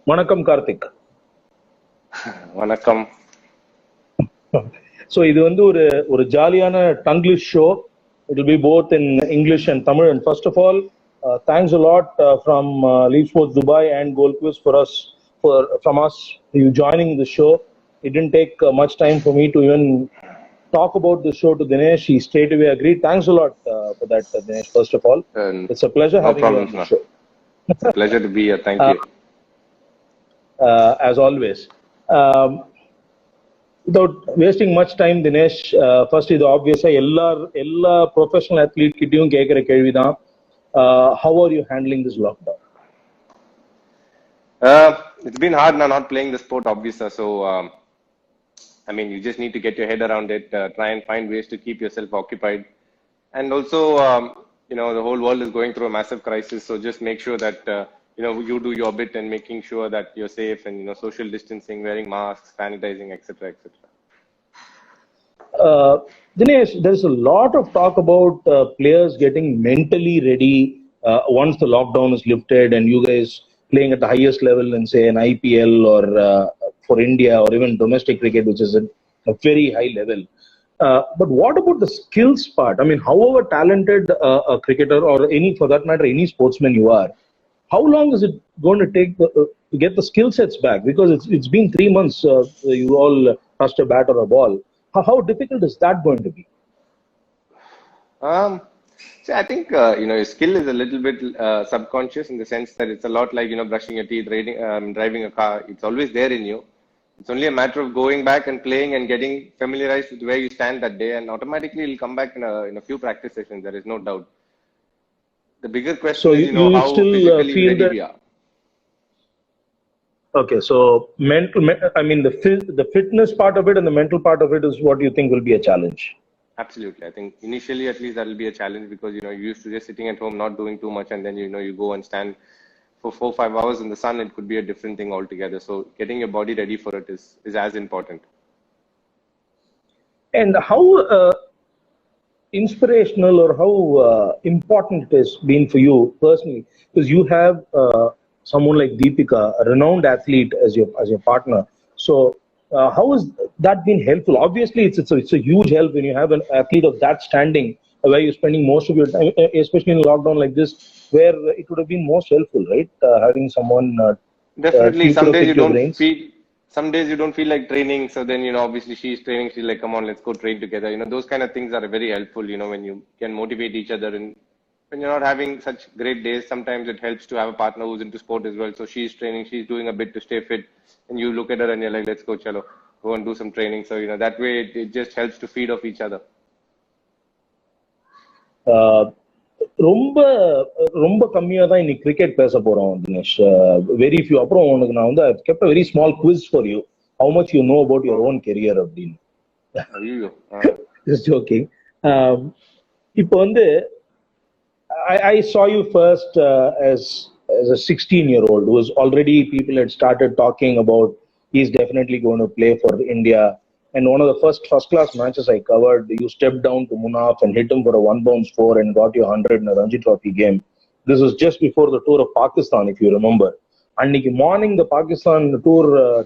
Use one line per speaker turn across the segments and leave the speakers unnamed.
வணக்கம் கார்த்திக்.
வணக்கம்.
So இது வந்து ஒரு ஜாலியான Tanglish show. It will be both in English and Tamil. And first of all, thanks a lot from Leaf Sports Dubai and Gold Quest from us you joining the show. It didn't take much time for me to even talk about the show to Dinesh. He straight away agreed. Thanks a lot for that, Dinesh. First of all, it's a pleasure having you on the show.
It's a pleasure to be here. Thank you.
As always. Without wasting much time, Dinesh, first இது obviously எல்லா professional athlete கிட்டயும் கேக்குற கேள்விதான். How are you handling this lockdown?
It's been hard now not playing the sport, obviously. So, I mean, you just need to get your head around it, try and find ways to keep yourself occupied. And also, the whole world is going through a massive crisis. So just make sure that, you do your bit and making sure that you're safe and, social distancing, wearing masks, sanitizing, etc., etc.
Dinesh, there's a lot of talk about players getting mentally ready once the lockdown is lifted and you guys playing at the highest level in, say, an IPL or for India or even domestic cricket, which is at a very high level. But what about the skills part? I mean, however talented a cricketer or for that matter, any sportsman you are, how long is it going to take to get the skill sets back? Because it's been 3 months you all touched a bat or a ball. How difficult is that going to be?
So I think, your skill is a little bit subconscious in the sense that it's a lot like, brushing your teeth, driving a car. It's always there in you. It's only a matter of going back and playing and getting familiarized with where you stand that day, and automatically it'll come back in a few practice sessions. There is no doubt. The bigger question is, how
still
physically
feel
ready
that
we are.
Okay, so the fitness part of it and the mental part of it is what you think will be a challenge.
Absolutely. I think initially at least that will be a challenge because, you're used to just sitting at home, not doing too much. And then, you go and stand for 4-5 hours in the sun. It could be a different thing altogether. So getting your body ready for it is as important.
And how inspirational or how important it has been for you personally, because you have someone like Deepika, a renowned athlete, as your partner. So how has that been helpful? Obviously, it's a huge help when you have an athlete of that standing, where you're spending most of your time, especially in a lockdown like this, where it would have been most helpful, right? Having someone
definitely. Some days you don't feel like training. So then, obviously she's training. She's like, come on, let's go train together. Those kind of things are very helpful, when you can motivate each other. And when you're not having such great days, sometimes it helps to have a partner who's into sport as well. So she's training, she's doing a bit to stay fit. And you look at her and you're like, let's go, chalo, go and do some training. So, that way it just helps to feed off each other.
ரொம்ப ரொம்ப கம்மியா தான் இன்னைக்கு cricket பேச போறோம் Dinesh. Very few. அப்புறம் உனக்கு நான் வந்து I've kept a very small quiz for you. How much you know about your own career அப்படின்னு. Just joking. இப்போ வந்து I saw you first as a 16-year-old who was already, people had started talking about he's definitely going to play for India. And one of the first class matches I covered, you stepped down to Munaf and hit him for a 1-bounce 4 and got your 100 in a Ranji Trophy game. This was just before the tour of Pakistan, if you remember. And in the morning, the Pakistan tour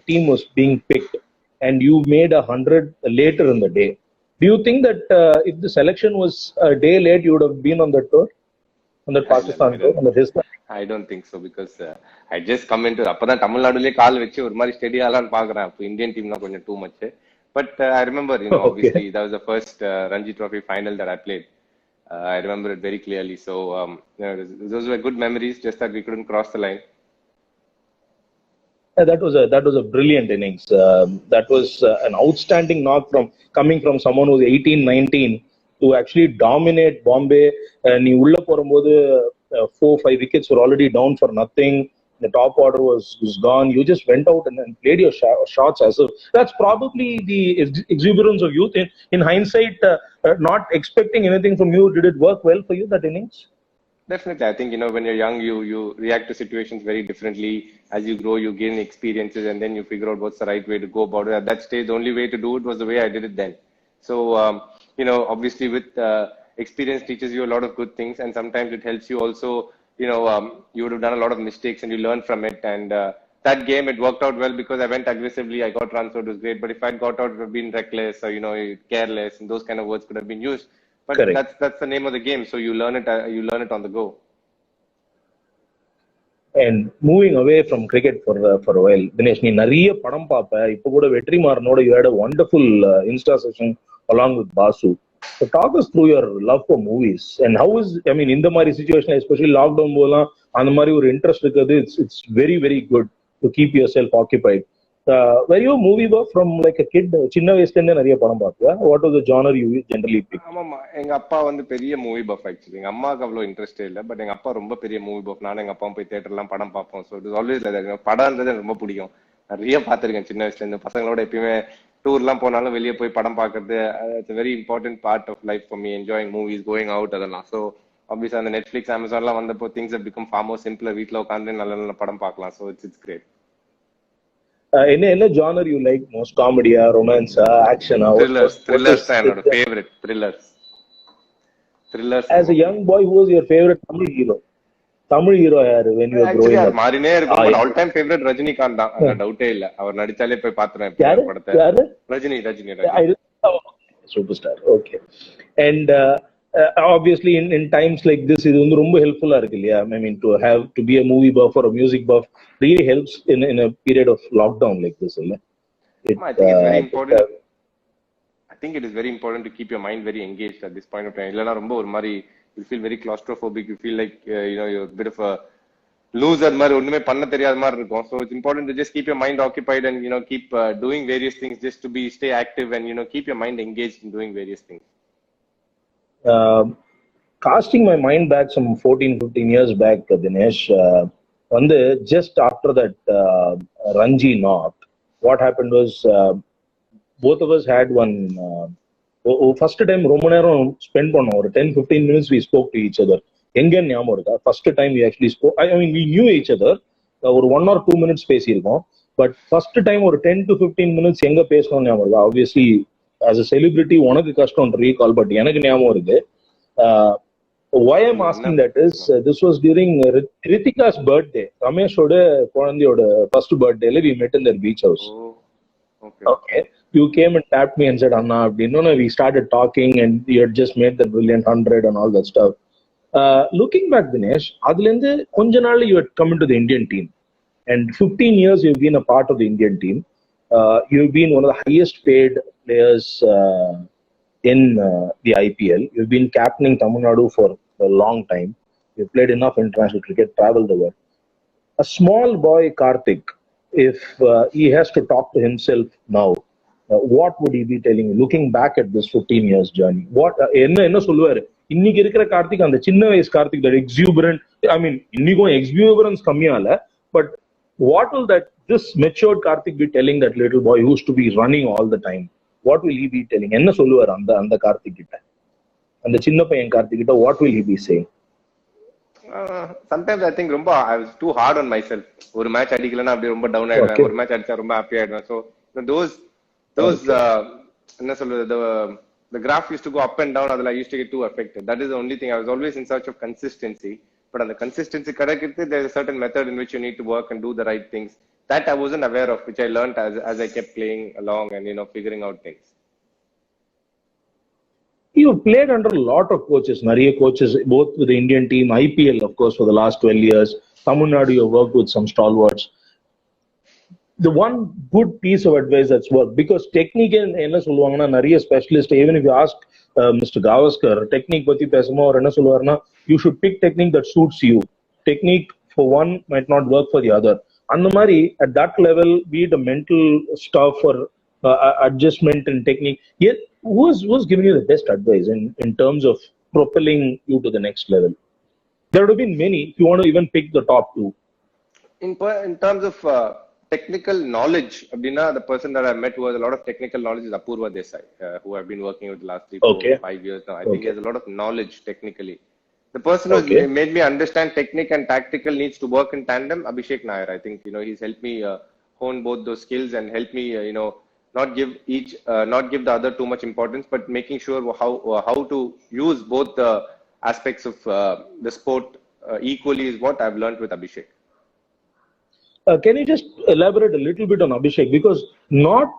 team was being picked, and you made 100 later in the day. Do you think that if the selection was a day late, you would have been on the tour, on the Pakistan tour, on the history?
I don't think so because I just come into அப்பதான் தமிழ்நாடுலயே கால் வச்சு ஒரு மாதிரி ஸ்டெடியாலான்னு பாக்குறேன். அப்போ Indian டீம்னா கொஞ்சம் too much. But I remember, obviously that was the first Ranji Trophy final that I played. I remember it very clearly. So those were good memories. Just that we couldn't cross the line.
That was a brilliant innings. That was an outstanding knock coming from someone who's 18-19 to actually dominate Bombay. நீ உள்ள போகும்போது 4-5 wickets were already down for nothing. The top order was gone. You just went out and played your shots as if that's probably the exuberance of youth. In hindsight, not expecting anything from you, did it work well for you, that innings?
Definitely. I think, when you're young, you react to situations very differently. As you grow, you gain experiences and then you figure out what's the right way to go about it. At that stage, the only way to do it was the way I did it then. So, obviously with experience teaches you a lot of good things, and sometimes it helps you also, you would have done a lot of mistakes and you learn from it. And that game, it worked out well because I went aggressively, I got runs, so it was great. But if I got out, it would have been reckless or, careless, and those kind of words could have been used. But
Correct.
that's the name of the game. So you learn it on the go.
And moving away from cricket for a while, Dinesh, நீ நிறைய படம் பார்ப்ப. இப்போ கூட வெற்றிமாறனோட you had a wonderful Insta session along with Basu. So talk us through your love for movies and how is, I mean, இந்த மாதிரி situation, especially lockdown போலாம் அந்த மாதிரி ஒரு இன்ட்ரெஸ்ட் இருக்குது. It's very very good to keep yourself occupied. Were you a movie buff from like a kid? சின்ன வயசுல இருந்தே நிறைய படம் பார்த்தியா? What was the genre you generally pick?
ஆமாமா, எங்க அப்பா வந்து பெரிய மூவி பஃப். ஆக்சுவலி எங்க அம்மாவுக்கு அவ்வளவு இன்ட்ரெஸ்டே இல்லை, பட் எங்க அப்பா ரொம்ப பெரிய மூவி பஃப். நானும் எங்க அப்பாவும் போய் தியேட்டர்லாம் படம் பார்ப்போம். ஸோ இட் ஆல்வேஸ் படம்ன்றது எனக்கு ரொம்ப பிடிக்கும். நிறைய பார்த்திருக்கேன் சின்ன வயசுல இருந்து. பசங்களோட எப்பயுமே டூர்லாம் போனாலும் வெளியே போய் படம் பார்க்கறது it's very important part of life for me. Enjoying movies, going out, அதெல்லாம். ஸோ ஆப்வியஸா அந்த நெட்ஃபிளிக்ஸ், அமேசான்லாம் வந்தப்போ things have become far more simpler. வீட்டில் உட்காந்து நல்ல நல்ல படம் பார்க்கலாம். So it's great.
என்ன genre you like most? Comedy-ஆ, romance-ஆ, action-ஆ?
Thrillers தான் என்னோட favorite. Thrillers.
As a young boy, who was your favorite Tamil hero யாரு when you were growing up?
மாறினே இருக்கும். But all time favorite Rajinikanth தான். அந்த டவுட்டே இல்ல. அவர் நடிச்சாலே போய் பாத்துறேன் படத்தை.
யாரு?
Rajini.
Superstar. Okay. And obviously in times like this, இது வந்து ரொம்ப ஹெல்ப்ஃபுல்லா இருக்கு இல்லையா? I mean, to be a movie buff or a music buff really helps in a period of lockdown like this, இல்ல?
I think it's very important. I think it is very important to keep your mind very engaged at this point of time. இல்லனா ரொம்ப ஒரு மாதிரி you feel very claustrophobic, you feel like you're a bit of a loser மாதிரி, ஒண்ணுமே பண்ண தெரியாத மாதிரி இருக்கும். So it's important to just keep your mind occupied and keep doing various things just to stay active and keep your mind engaged in doing various things.
Casting my mind back some 14-15 years back, Dinesh, வந்து just after that Ranji knock, what happened was both of us had one first time ரொம்ப நேரம் spend பண்ணோம். ஒரு 10-15 minutes we spoke to each other. எங்க ஞாபகம் இருக்கா? first time we actually spoke. I mean, we knew each other. ஒரு 1 or 2 minutes பேசியிருக்கோம். But first time ஒரு 10 to 15 minutes எங்க பேசணும்னு ஞாபகம் இருக்கா? ஆப்வியஸ்லி as a celebrity உனக்கு கஷ்டம் ரீகால், பட் எனக்கு ஞாபகம் இருக்கு. Why I'm asking that is this was during Ritika's birthday. Rameshோட குழந்தையோட first birthday we met in their beach house. Okay. You came and tapped me and said, Anna, we started talking and you had just made the brilliant 100 and all that stuff. Looking back, Dinesh, adilende konja naal you had come into the Indian team. And 15 years you've been a part of the Indian team. You've been one of the highest paid players in the IPL. You've been captaining Tamil Nadu for a long time. You've played enough international cricket, traveled the world. A small boy, Karthik, if he has to talk to himself now, what would he be telling you looking back at this 15 years journey? What என்ன சொல்லுவாரு இன்னைக்கு இருக்கிற கார்த்திக், அந்த சின்ன வயசு Karthik, that exuberant, I mean, இன்னைக்கும் exuberance கம்மியா இல்ல, but what will this matured Karthik be telling that little boy who used to be running all the time? What will he be telling? என்ன சொல்லுவாரு அந்த கார்த்திக் கிட்ட, அந்த சின்ன பையன் கார்த்திக் கிட்ட? What will he be saying?
Sometimes I think I was too hard on myself. ஒரு match அடிக்கலன்னா அப்படியே ரொம்ப டவுன் ஆயிடுவேன், ஒரு மேட்ச் அடிச்சா ரொம்ப ஹாப்பி ஆயிடுவேன். So those என்ன சொல்றது, the graph used to go up and down. I used to get too affected. That is the only thing. I was always in search of consistency, but on the consistency kadakirthu there is a certain method in which you need to work and do the right things that I wasn't aware of, which I learned as I kept playing along and figuring out things.
You played under a lot of coaches, nariya coaches, both with the Indian team, IPL of course for the last 12 years. Tamil Nadu you worked with some stalwarts. The one good piece of advice that's worked, because technique என்ன சொல்லுவாங்கன்னா நிறைய specialist, even if you ask Mr. Gavaskar technique பத்தி பேசும்போது அவர் என்ன சொல்லுவாருன்னா, you should pick technique that suits you. Technique for one might not work for the other. அந்த மாதிரி at that level, be it a mental stuff or adjustment and technique, who's giving you the best advice in terms of propelling you to the next level? There would have been many. If you want to even pick the top two.
In terms of technical knowledge, Abdina, the person that I met who has a lot of technical knowledge is Apurva Desai, who I've been working with the last 3-5 years now. I think he has a lot of knowledge technically. The person who made me understand technique and tactical needs to work in tandem, Abhishek Nair. I think he's helped me hone both those skills and helped me not give the other too much importance, but making sure how to use both the aspects of the sport equally is what I've learned with Abhishek.
Can you just elaborate a little bit on Abhishek? Because not,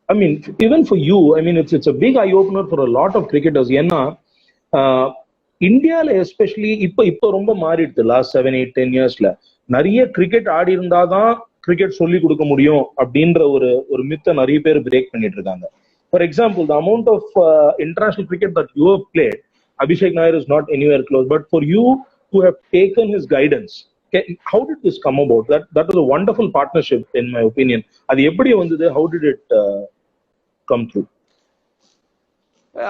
I mean, even for you, I mean, it's a big eye opener for a lot of cricketers. ஏன்னா இந்தியாவில் especially இப்போ ரொம்ப மாறிடுது last 7, 8, 10 இயர்ஸ்ல. நிறைய cricket ஆடி இருந்தாதான் cricket சொல்லி கொடுக்க முடியும் அப்படின்ற ஒரு மித்தை நிறைய பேர் பிரேக் பண்ணிட்டு இருக்காங்க. For example, the amount of international cricket that you have played, Abhishek Nair is not anywhere close. But for you who have taken his guidance, how did this come about? That was a wonderful partnership, in my opinion. அது எப்படி வந்தது? How did it come through?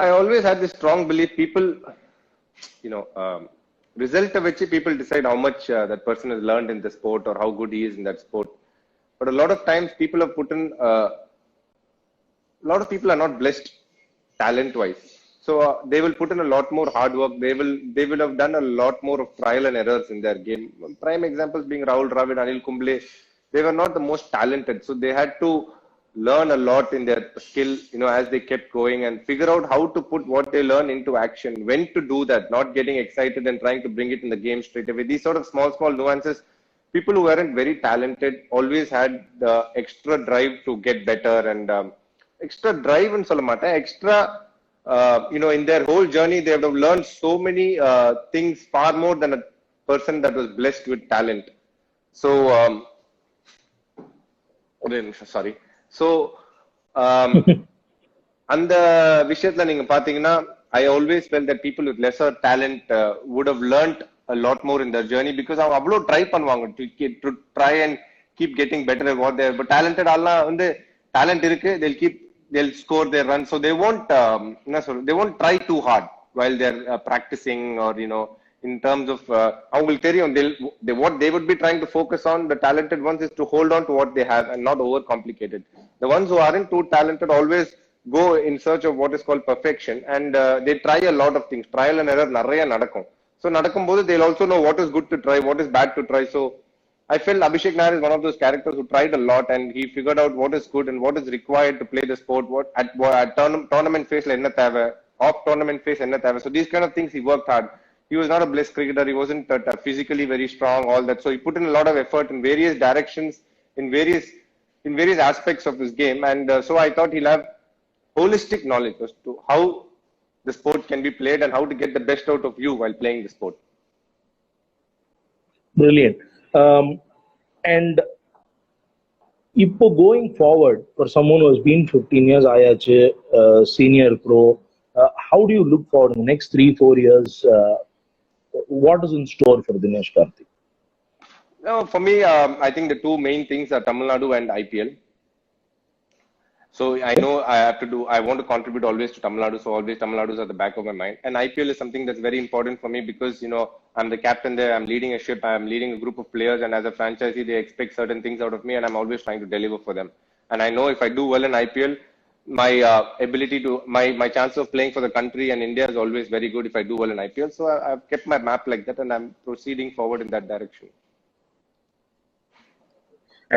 I always had this strong belief. People, result of which people decide how much that person has learned in the sport or how good he is in that sport. But a lot of times, people have put in. A lot of people are not blessed talent-wise. So they will put in a lot more hard work. They will have done a lot more of trial and errors in their game. Prime examples being Rahul Dravid, Anil Kumble. They were not the most talented, so they had to learn a lot in their skill, as they kept going and figure out how to put what they learn into action, when to do that, not getting excited and trying to bring it in the game straight away. These sort of small nuances. People who weren't very talented always had the extra drive to get better and extra drive and Salamata, extra. In their whole journey, they have learned so many things far more than a person that was blessed with talent. So, sorry. So, and the விஷயத்துல நீங்க பாத்தீங்கன்னா, I always felt that people with lesser talent would have learned a lot more in their journey because அவங்க அவ்வளோ try பண்ணுவாங்க to try and keep getting better at what they are. But talented ஆள்லாம் வந்து talent இருக்கு, they'll score their runs, so they won't try too hard while they're practicing, or in terms of அவங்களுக்கு தெரியும், what they would be trying to focus on, the talented ones, is to hold on to what they have and not overcomplicate it. The ones who aren't too talented always go in search of what is called perfection, and they try a lot of things. Trial and error நிறைய நடக்கும். So நடக்கும்போது they'll also know what is good to try, what is bad to try. So I felt Abhishek Nair is one of those characters who tried a lot, and he figured out what is good and what is required to play the sport. What at tournament phase enna theva, off tournament phase enna theva. So these kind of things he worked hard. He was not a blessed cricketer. He wasn't physically very strong, all that. So he put in a lot of effort in various directions, in various aspects of his game. And so I thought he'll have holistic knowledge as to how the sport can be played and how to get the best out of you while playing the sport.
Brilliant. And இப்போ going forward, for someone who has been 15 years ஆயாச்சு, senior pro, how do you look forward in the next 3-4 years? What is in store for Dinesh Karthik?
For me, I think the two main things are Tamil Nadu and IPL. So I know I want to contribute always to Tamil Nadu, so always Tamil Nadu is at the back of my mind. And IPL is something that's very important for me because, I'm the captain there, I'm leading a ship, I'm leading a group of players, and as a franchisee, they expect certain things out of me, and I'm always trying to deliver for them. And I know if I do well in IPL, my ability to, my chances of playing for the country and India is always very good if I do well in IPL. So I've kept my map like that, and I'm proceeding forward in that direction.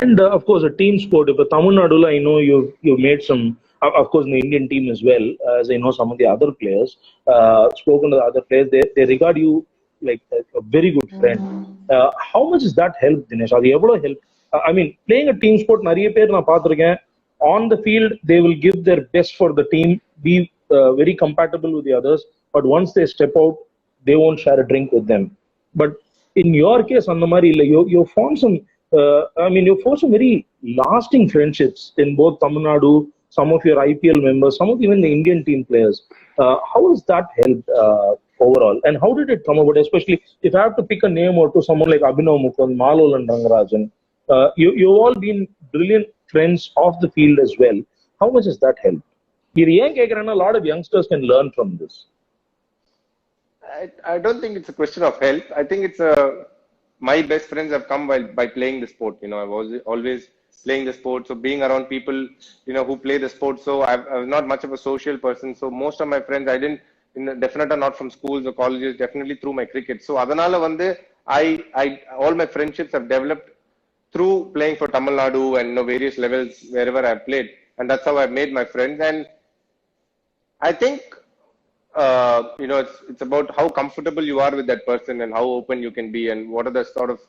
And of course, a team sport. If Tamil Nadu, I know you've made some, of course, in the Indian team as well, as I know some of the other players, spoken to the other players, they regard you like a very good friend. How much does that help, Dinesh? Are they able to help? I mean, playing a team sport, நிறைய பேர் நான் பார்த்திருக்கேன். On the field, they will give their best for the team, be very compatible with the others, but once they step out, they won't share a drink with them. But in your case, அந்த மாதிரி இல்லை. You found some, you formed some very lasting friendships in both Tamil Nadu, some of your IPL members, some of even the Indian team players. How has that helped overall? And how did it come about? Especially if I have to pick a name or two, someone like Abhinav Mukund, Malol and Rangarajan, you've all been brilliant friends off the field as well. How much has that helped? A lot of youngsters can learn from this.
I don't think it's a question of help. I think it's my best friends have come by playing the sport. I was always playing the sport, so being around people, who play the sport. So I was not much of a social person. So most of my friends, I didn't, definitely not from schools or colleges, definitely through my cricket. So adanala vande, all my friendships have developed through playing for Tamil Nadu and various levels wherever I've played, and that's how I've made my friends. And I think it's about how comfortable you are with that person and how open you can be and what are the sort of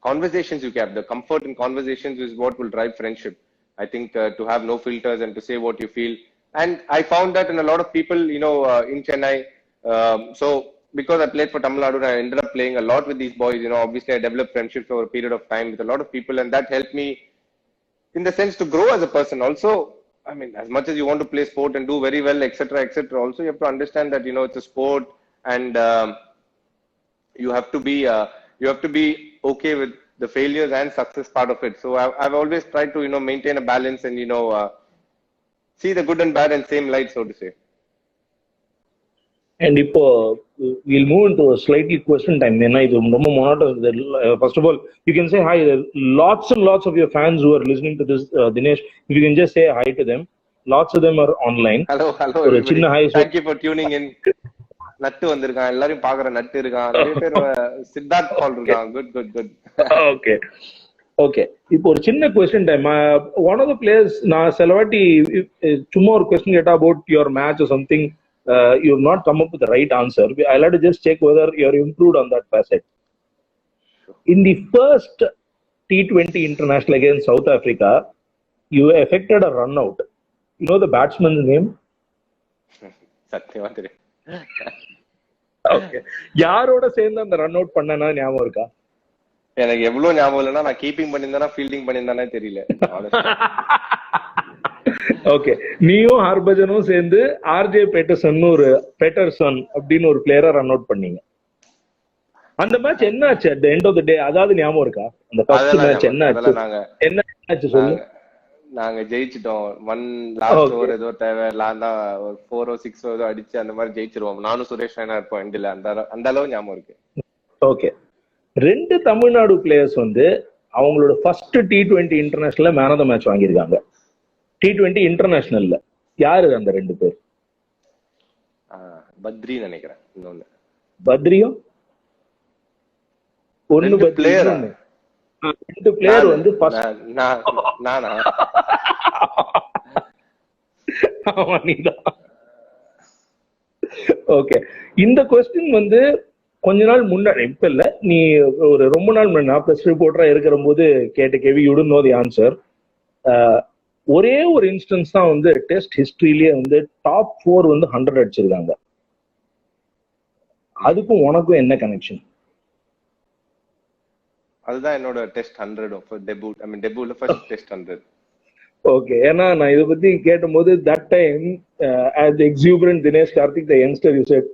conversations you have, the comfort in conversations is what will drive friendship. I think to have no filters and to say what you feel. And I found that in a lot of people, in Chennai. So because I played for Tamil Nadu, I ended up playing a lot with these boys. Obviously I developed friendships over a period of time with a lot of people, and that helped me in the sense to grow as a person. Also, I mean, as much as you want to play sport and do very well, etc., etc., also you have to understand that it's a sport, and you have to be okay with the failures and success part of it. So I've always tried to maintain a balance and see the good and bad in same light, so to say.
And இப்போ we'll move into a slightly question time. ஏன்னா இது ரொம்ப monotonous. First of all, you can say hi. Lots and lots of your fans who are listening to this, Dinesh, if you can just say hi to them. Lots of them are online.
Hello everybody. Thank you for tuning in. நட்டு வந்திருக்கான், எல்லாரும் பாக்குற நட்டு இருக்கான், நிறைய பேர் சித்தார்த் கால் இருக்கான். Good. Okay இப்போ ஒரு சின்ன question time. One of the players, நான் சிலவாட்டி சும்மா ஒரு கொஸ்டின் கேட்டா about your match or something, you have not come up with the right answer. I'll have to just check whether you're improved on that facet. In the first T20 international against South Africa, you effected a run out. You know the batsman's name? சத்தியமா தெரியும்.
Okay, யாரோட சேர்ந்து அந்த run out பண்ணனா ஞாபகம் இருக்கா?
எனக்கு எவ்வளவு ஞாபகம் இல்லைன்னா, நான் கீப்பிங் பண்ணியிருந்தேனா ஃபீல்டிங் பண்ணியிருந்தானே தெரியல.
ஓகே, நீயும் ஹர்பஜனும் சேர்ந்து ஆர்ஜே பேட்டர்சன் அப்படின்னு ஒரு பிளேயரை ரன் அவுட் பண்ணீங்க. அந்த மேட்ச் என்ன ஆச்சு at the end of the day? அதாவது ஞாபகம் இருக்கா அந்த ஃபர்ஸ்ட் மேட்ச் என்ன ஆச்சு? என்ன ஆச்சு சொல்லு.
நாங்க ஜெயிச்சிட்டோம். ஒன் லாஸ்ட் ஓவர் ஏதோ தேவை, லாந்தா 4 or 6 ஏதோ அடிச்சு அந்த மாதிரி ஜெயிச்சிருவோம். நானும் சுரேஷ் ரெய்னா இருப்போம் எண்டில். அந்த அளவு ஞாபகம் இருக்கு. ஓகே,
2 தமிழ்நாடு பிளேயர்ஸ் வந்து அவங்களோட first T20 இன்டர்நேஷனல்ல man of the match வாங்கியிருக்காங்க. T20 இன்டர்நேஷனல்ல யாரு அந்த 2 பேர்?
பத்ரி நினைக்கிறேன். இன்னொன்னு
பத்ரியும் ஒன்னு
பிளேயர்.
2 பிளேயர் வந்து ஃபர்ஸ்ட்
நானா?
ஓகே, இந்த கொஸ்டின் வந்து கொஞ்ச நாள் முன்னாடி, இப்ப இல்ல, நீ ஒரு ரொம்ப நாள் முன்னாடி நான் பிளஸ் ரிப்போர்ட்டரா இருக்கிற போது கேட்ட கேள்வி, you don't know the answer. ஒரே ஒரு இன்ஸ்டன்ஸ் தான் வந்து டெஸ்ட் ஹிஸ்டரியிலேயே வந்து டாப் 4 வந்து 100 அடிச்சிருக்காங்க. அதுக்கும் உனக்கும் என்ன கனெக்ஷன்?
அதுதான் என்னோட டெஸ்ட் 100 டெபியூட். ஐ மீன் டெபியூட்ல ஃபர்ஸ்ட் டெஸ்ட் 100.
ஓகே, ஏன்னா நான் இதை பத்தி கேட்டபோது that time as the exuberant Dinesh Karthik the youngster, you said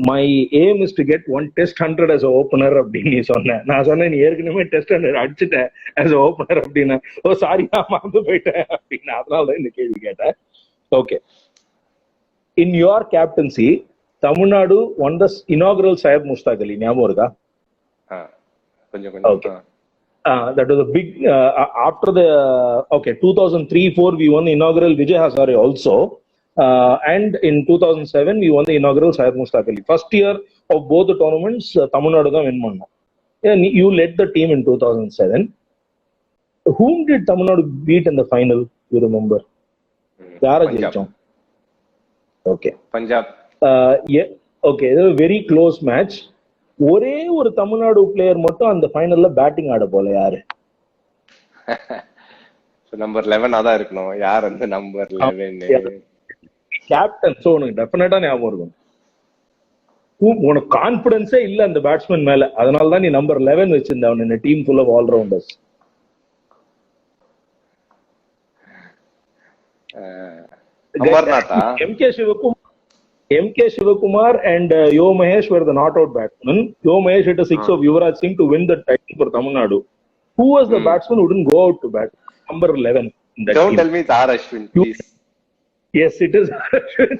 my aim is to get one test 100 as a opener அப்படின்னு நீ சொன்னேன். நான் சொன்னேன் நீ ஏற்கனவே டெஸ்ட் 100 அடிச்சுட்டேன் as a opener அப்படின்னா, ஓ சாரி நான் மறந்து போயிட்டேன் அப்படின்னு, அதனாலதான் இந்த கேள்வி கேட்டேன். Okay, in your captaincy Tamil Nadu won the inaugural Syed Mushtaq Ali, ஞாபகம் இருக்கா?
Okay.
That was a big after the 2003-04 we won the inaugural Vijay Hazare also, and in 2007 we won the inaugural Syed Mushtaq Ali. First year of both the tournaments Tamil Nadu da win panna. You led the team in 2007. Whom did Tamil Nadu beat in the final, you remember? Yara jeichom? Okay,
Punjab.
Yeah, okay, it was a very close match. ஒரே ஒரு Tamil Nadu player மட்டும் அந்த ஃபைனல்ல batting ஆட போல. யாரு?
Number 11 அதான் இருக்கணும். யார் அந்த நம்பர் 11?
கேப்டன். சோ உனக்கு டெஃபினட்டா ஞாபகம் இருக்கும். உனக்கு கான்பிடன்ஸே இல்ல அந்த பேட்ஸ்மேன் மேல, அதனால தான் நீ நம்பர் 11 வச்சிருந்த அவன் இந்த டீம் ஃபுல் ஆஃப் ஆல்ரவுண்டர்ஸ்.
அமர்நாதா?
MK Shivakumar and Yo Mahesh were the not out batsmen. Yo Mahesh hit a 6 of Yuvraj Singh to win the title for Tamil Nadu. Who was the batsman who didn't go out to bat? Number 11 in that
Don't
team.
Tell me it's R. Ashwin, please.
Yes, it is R. Ashwin.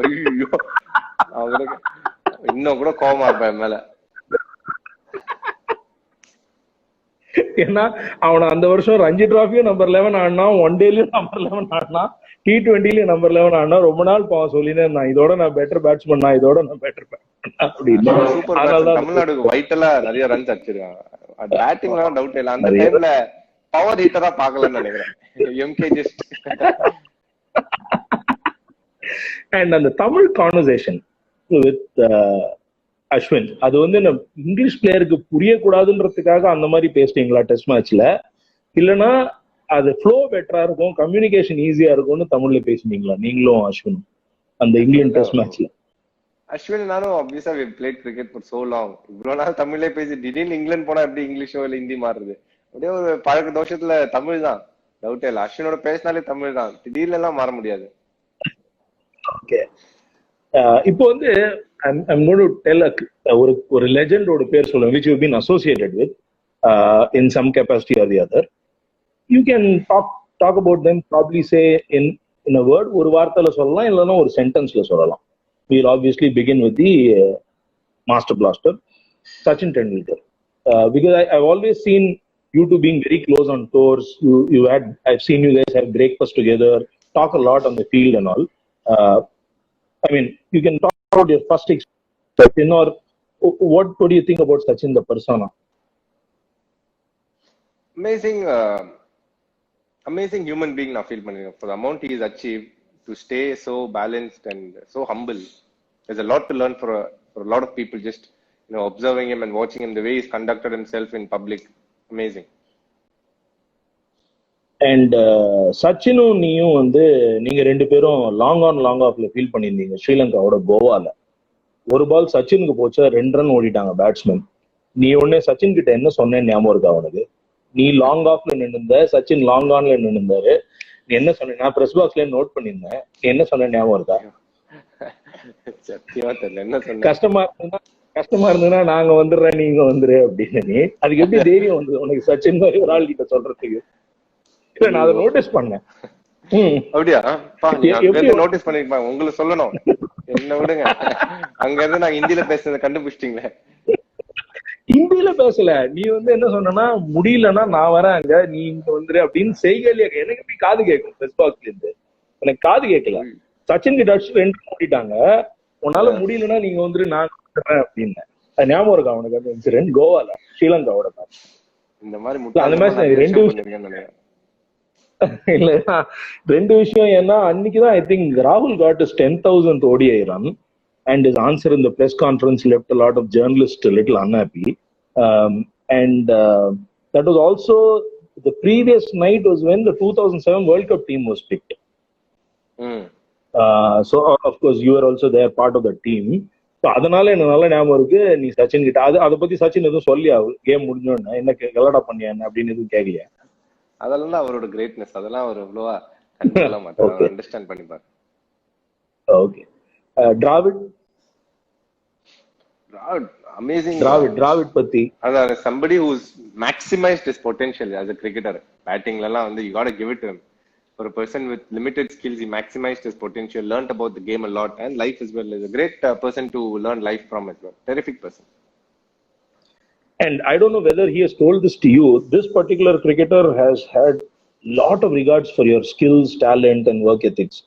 ஐயோ, அவங்களுக்கு இன்னும் கூட கோவமா இருப்பேன் மேல.
ஏன்னா அவன அந்த வருஷம் ரஞ்சி டிராஃபியும் நம்பர் 11 ஆடினா, ஒன் டேலயும் நம்பர் 11 ஆடினா, T20லயும் நம்பர் 11 ஆடினா. ரொம்ப நாள் பாவம் சொல்லினே நான் இதோட நான் பெட்டர் பேட்ஸ்மேன், நான் இதோட நான் பெட்டர் பேட்ஸ்மேன் அப்படின்னு.
தமிழ்நாடுக்கு வைட்டலா நிறைய ரன்ஸ் அடிச்சிருக்காங்க. பேட்டிங்லாம் டவுட் இல்ல. அந்த டைம்ல பவர் ஹீட்டரா பார்க்கலன்னு நினைக்கிறேன். MK just.
And அந்த தமிழ் கான்வர்சேஷன் with அஸ்வின், அது வந்து இங்கிலீஷ் பிளேயருக்கு புரியக்கூடாதுன்றதுக்காக அந்த மாதிரி பேசுறீங்களா டெஸ்ட் மேட்ச்ல, இல்லைன்னா அது ஃப்ளோ பெட்டரா இருக்கும், கம்யூனிகேஷன் ஈஸியா இருக்கும்னு தமிழ்ல பேசுனீங்களா நீங்களும் அஸ்வின் அந்த இந்தியன் டெஸ்ட் மேட்ச்ல?
அஸ்வின் நானும் ஆப்வியஸா we played cricket for so long. இவ்வளவு நாள் தமிழ்லே பேசி திடீர்னு இங்கிலாந்து போனா எப்படி இங்கிலீஷோ இல்ல ஹிந்தி மாறுது? அப்படியே ஒரு பழக்க தோஷத்துல தமிழ் தான், டவுட்டே இல்ல. அஸ்வினோட பேசினாலே தமிழ் தான், திடீர்னு எல்லாம் மாற முடியாது.
ஓகே, இப்போ வந்து I'm going to tell ஒரு லெஜெண்டோட பேர் சொல்லுவேன் which you've been associated with in some capacity or the other. You can talk about them, probably say in a word, ஒரு வார்த்தையில சொல்லலாம், இல்லைன்னா ஒரு சென்டென்ஸ்ல சொல்லலாம். We'll obviously begin with the master blaster, Sachin Tendulkar, because I've always seen you two being very close on tours. I've seen you guys have breakfast together, talk a lot on the field and all. I mean, you can talk about your first experience, Sachin, or what do you think about Sachin the persona?
Amazing human being நான் feel பண்ணிருக்கேன். For the amount he has achieved, to stay so balanced and so humble, there's a lot to learn for a lot of people, just observing him and watching him, the way he's conducted himself in public. Amazing.
And சச்சினும் நீயும் வந்து நீங்க ரெண்டு பேரும் long ஆஃப்ல feel பண்ணியிருந்தீங்க ஸ்ரீலங்காவோட கோவால. ஒரு பால் சச்சினுக்கு போச்சா 2 ரன் ஓடிட்டாங்க பேட்ஸ்மேன். நீ உடனே சச்சின் கிட்ட என்ன சொன்னேன்னு ஞாபகம் இருக்கா உனக்கு? நீ லாங் ஆஃப்ல நின்னுந்த, சச்சின் லாங் ஆன்ல நின்னுந்தாரு. நீ என்ன சொன்ன? நான் பிரஸ் பாக்ஸ்ல நோட் பண்ணிருந்தேன். நீ என்ன சொன்ன ஞாபகம் இருக்கா? கஷ்டமா இருந்ததுன்னா நாங்க வந்துடுறேன், நீங்க வந்துரு அப்படின்னு. நீ அதுக்கு எப்படி தைரியம் வந்து உனக்கு சச்சின் மாதிரி ஒரு ஆள் கிட்ட சொல்றதுக்கு? நான் அதை நோட்டீஸ் பண்ணேன்.
அப்படியா? நோட்டீஸ் பண்ணிருப்பாங்க, உங்களுக்கு சொல்லணும். என்ன விடுங்க, அங்க இருந்து நாங்க ஹிந்தியில பேசுறத கண்டுபிடிச்சிட்டீங்களே.
ஹிந்தியில பேசல, நீ வந்து என்ன சொன்னா, முடியலன்னா நான் வரேன் அங்க, நீ இங்க வந்துரு அப்படின்னு செய்கலையா. எனக்கு எப்படி காது கேட்கும் பிரஸ் பாக்ஸ்ல இருந்து? எனக்கு காது கேட்கல. சச்சின் கிட்ட அடிச்சு 2 ஓடிட்டாங்க, உன்னால முடியலன்னா நீங்க வந்துரு, நான் வந்துடுறேன் அப்படின்னு. அது ஞாபகம் இருக்கா உனக்கு அந்த இன்சிடென்ட் கோவால ஸ்ரீலங்காவோட மேட்ச்?
இந்த மாதிரி
அந்த மேட்ச் 2 விஷயம் இல்ல, 2 விஷயம். ஏன்னா அன்னைக்குதான் ஐ திங்க் ராகுல் God his 10,000th ODI run, and his answer in the press conference left a lot of journalists a little unhappy. That was also the previous night was when the 2007 World Cup team was picked. So of course you were also there, part of the team. So அதனால என்ன நல்ல ஞாபகம் இருக்கு. நீ சச்சின் கிட்ட அதை பத்தி சச்சின் எதுவும் சொல்லியா? கேம் முடிஞ்சோன்னு என்ன கலடா பண்ணியா என்ன அப்படின்னு எதுவும் கேட்கலையா?
அதெல்லாம் அவரோட கிரேட்னஸ், அதெல்லாம் அவர் அவ்வளவா கண்டுக்கல மாட்டார், அண்டர்ஸ்டாண்ட் பண்ணிப்பார்.
Okay, Dravid
amazing.
Dravid பத்தி
அதான் somebody who's maximized his potential as a cricketer. Batting லலாம் வந்து you got to give it to him. For a person with limited skills, he maximized his potential, learned about the game a lot and life as well. Is a great person to learn life from as well. Terrific person.
And I don't know whether he has told this to you. This particular cricketer has had lot of regards for your skills, talent and work ethics.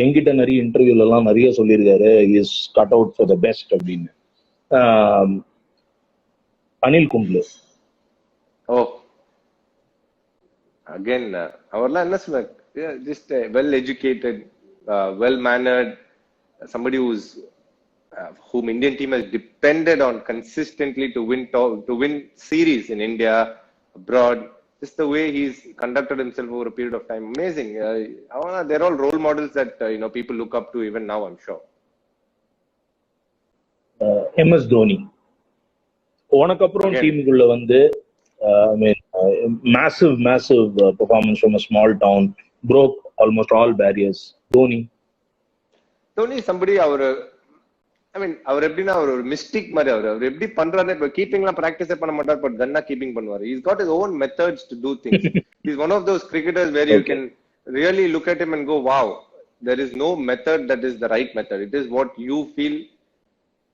என்கிட்ட நிறைய இன்டர்வியூல எல்லாம் நிறைய சொல்லியிருக்காரு, he is cut out for the best அப்படின்னு. Anil Kumble.
Again, அவர்லாம் என்ன சொல்ல, just well educated, well mannered, somebody whom Indian team has depended on consistently to win series in India, abroad. Just the way he's conducted himself over a period of time, amazing. They're all role models that people look up to even now, I'm sure.
MS Dhoni உனக்கு அப்புறம் டீமுக்குள்ள வந்து massive performance from a small town, broke almost all barriers. Dhoni
somebody அவர் எப்படின்னா அவர் ஒரு mystic மாதிரி. அவர் எப்படி பண்றாரு, இப்ப கீப்பிங்லாம் பிராக்டிஸே பண்ண மாட்டார், பட் கன்னா கீப்பிங் பண்ணுவாரு. He's got his own methods to do things. He's one of those cricketers where you can really look at him and go, wow, there is no method that is the right method. It is what you feel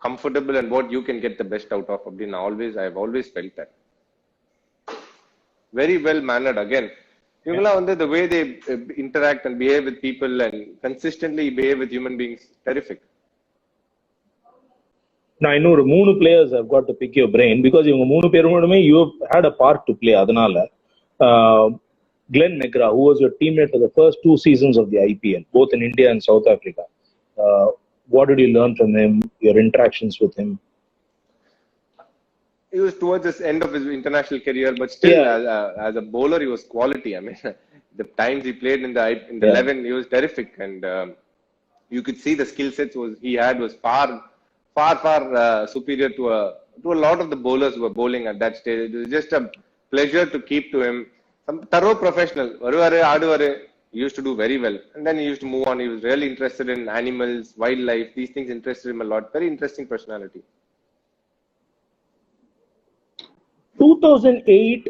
comfortable and what you can get the best out of. I have always felt that. Very well mannered. Again, இவங்கெல்லாம் வந்து the way they interact and behave with people and consistently behave with human beings, terrific.
நான் இன்னொரு 3 players I've got to pick your brain because இவங்க 3 பேருமே you have had a part to play. அதனால Glenn McGrath, who was your teammate for the first 2 seasons of the IPL, both in India and South Africa. What did you learn from him? Your interactions with him?
he was towards the end of his international career, but still as a bowler, he was quality. I mean, the times he played in the 11, he was terrific, and you could see the skill sets he had was far superior to a lot of the bowlers who were bowling at that stage. It was just a pleasure to keep to him. Some thorough professional. He used to do very well, and then he used to move on. He was really interested in animals, wildlife. These things interested him a lot. Very interesting personality.
2008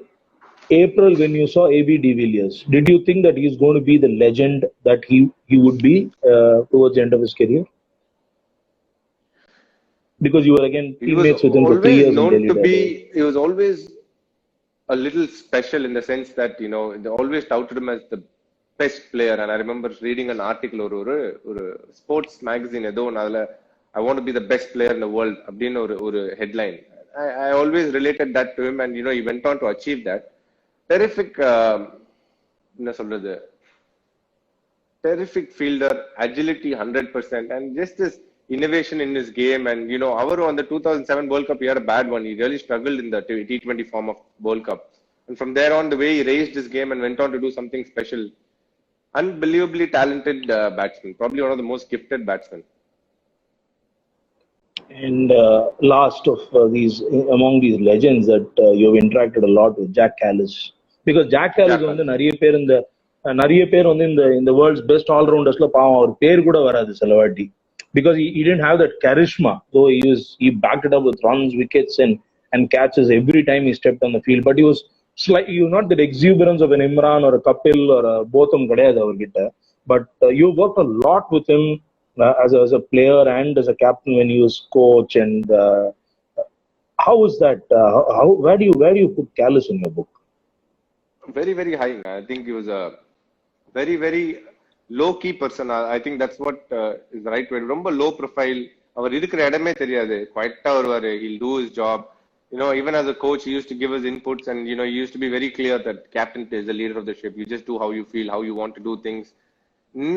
April, when you saw AB de Villiers, did you think that he's going to be the legend that he would be towards the end of his career? Because you were again teammates with him for 3 years in Delhi.
He was always a little special in the sense that, they always touted him as the best player. And I remember reading an article or sports magazine, I want to be the best player in the world, or headline. I always related that to him, and he went on to achieve that. Terrific, terrific fielder, agility 100%, and just this innovation in his game. And on the 2007 World Cup, he had a bad one. He really struggled in the T20 form of World Cup, and from there on, the way he raised his game and went on to do something special. Unbelievably talented batsman, probably one of the most gifted batsmen.
And last of among these legends that you've interacted a lot with, Jack Kallis, because Jack Kallis is நிறைய பேர் in the world's best all-rounders பாவம் அவர் பேர் கூட வராது சிலவாட்டி, because he didn't have that charisma, though he backed it up with runs, wickets and catches every time he stepped on the field. But he was not that exuberance of an Imran or a Kapil or a Botham கிடையாது அவர்கிட்ட. But you worked a lot with him as a player and as a captain when he was coach. And how was that? Where do you put Kallis in your book?
Very, very high. I think he was a very, very low-key person. I think that's what is the right way. ரொம்ப low profile. அவர் இருக்கிற இடமே தெரியாது. Quiet-ஆ வருவாரு. He'll do his job. Even as a coach, he used to give us inputs, and he used to be very clear that captain is the leader of the ship. You just do how you feel, how you want to do things.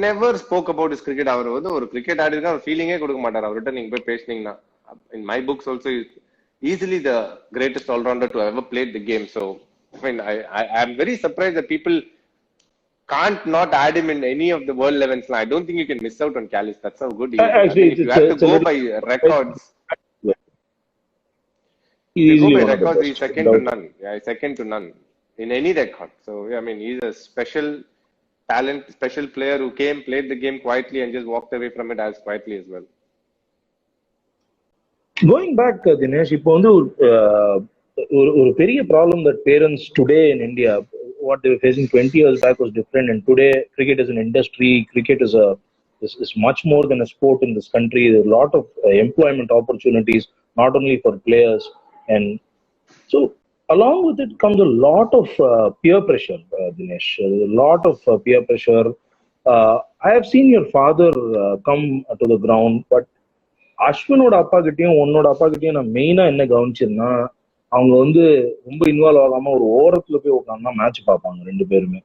Never spoke about his cricket. அவர் ஒரு cricket ஆடினா ஒரு ஃபீலிங்கே கொடுக்க மாட்டார். அவர்கிட்ட நீங்க போய் பேசுனீங்கன்னா, in my books also, easily the greatest all-rounder to ever played the game. So I mean, I'm very surprised that people can't not add him in any of the world 11s. I don't think you can miss out on Kallis. That's how good he is.
Actually,
if you have to go by records, he's second to none. Yeah, second to none in any record. So I mean, he's a special talent, special player who came, played the game quietly, and just walked away from it as quietly as well.
Going back, Dinesh, இப்போ வந்து ஒரு பெரிய problem that parents today in India, what they were facing 20 years back was different, and today cricket is an industry. Cricket is much more than a sport in this country. There are a lot of employment opportunities, not only for players, and so along with it comes a lot of peer pressure, Dinesh. A lot of peer pressure. I have seen your father come to the ground, but அஸ்வினோட அப்பா கிட்டையும் உன்னோட அப்பா கிட்டையும் நான் மெயினா என்ன கவனிச்சேன்னா, அவங்க வந்து ரொம்ப இன்வால்வ் ஆகாம ஒரு ஓரத்துல போய் உட்காந்து மேட்ச் பார்ப்பாங்க ரெண்டு பேருமே.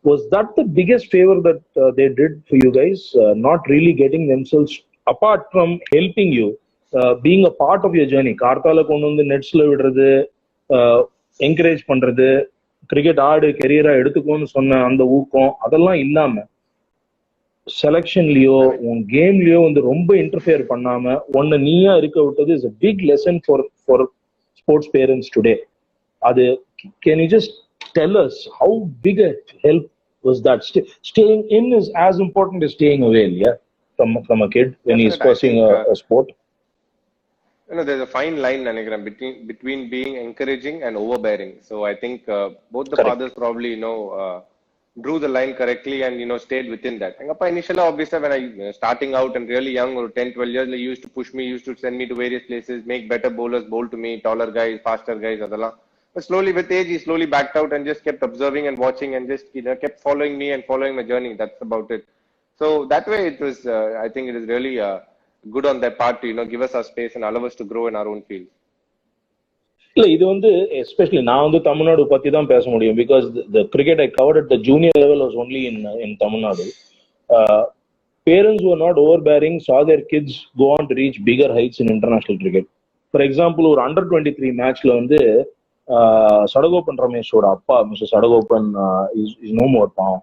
Was that the biggest favor that they did for you guys? Not really getting themselves, apart from helping you, being a part of your journey. கார்த்தால கொண்டு வந்து நெட்ஸ்ல விடுறது, என்கரேஜ் பண்றது, கிரிக்கெட் ஆடு கெரியரா எடுத்துக்கோன்னு சொன்ன அந்த ஊக்கம், அதெல்லாம் இல்லாம செலக்ஷன்லயோ உன் கேம்லயோ வந்து ரொம்ப இன்டர்ஃபியர் பண்ணாம ஒன்னு நீயா இருக்க விட்டது is a big lesson for sports parents today. அது can you just tell us how big a help was that? Staying in is as important as staying away, yeah, from a kid when he's pursuing a sport.
There's a fine line between being encouraging and overbearing. So I think both the fathers probably drew the line correctly and stayed within that. And initially, obviously, when I starting out and really young, or 10-12 years, he used to push me, used to send me to various places, make better bowlers bowl to me, taller guys, faster guys, adala. But slowly with age, he slowly backed out and just kept observing and watching and just kept following me and following my journey. That's about it. So that way, it was. I think it is really good on their part to give us our space and allow us to grow in our own field.
இல்ல இது வந்து especially நான் வந்து தமிழ்நாடு பத்தி தான் பேச முடியும், because the cricket I covered at the junior level was only in Tamil Nadu. Parents who are not overbearing saw their kids go on to reach bigger heights in international cricket. For example ஒரு under 23 மேட்ச்ல வந்து சடகோபன் ரமேஷோட அப்பா Mister Sadagopan is no more பாவம்.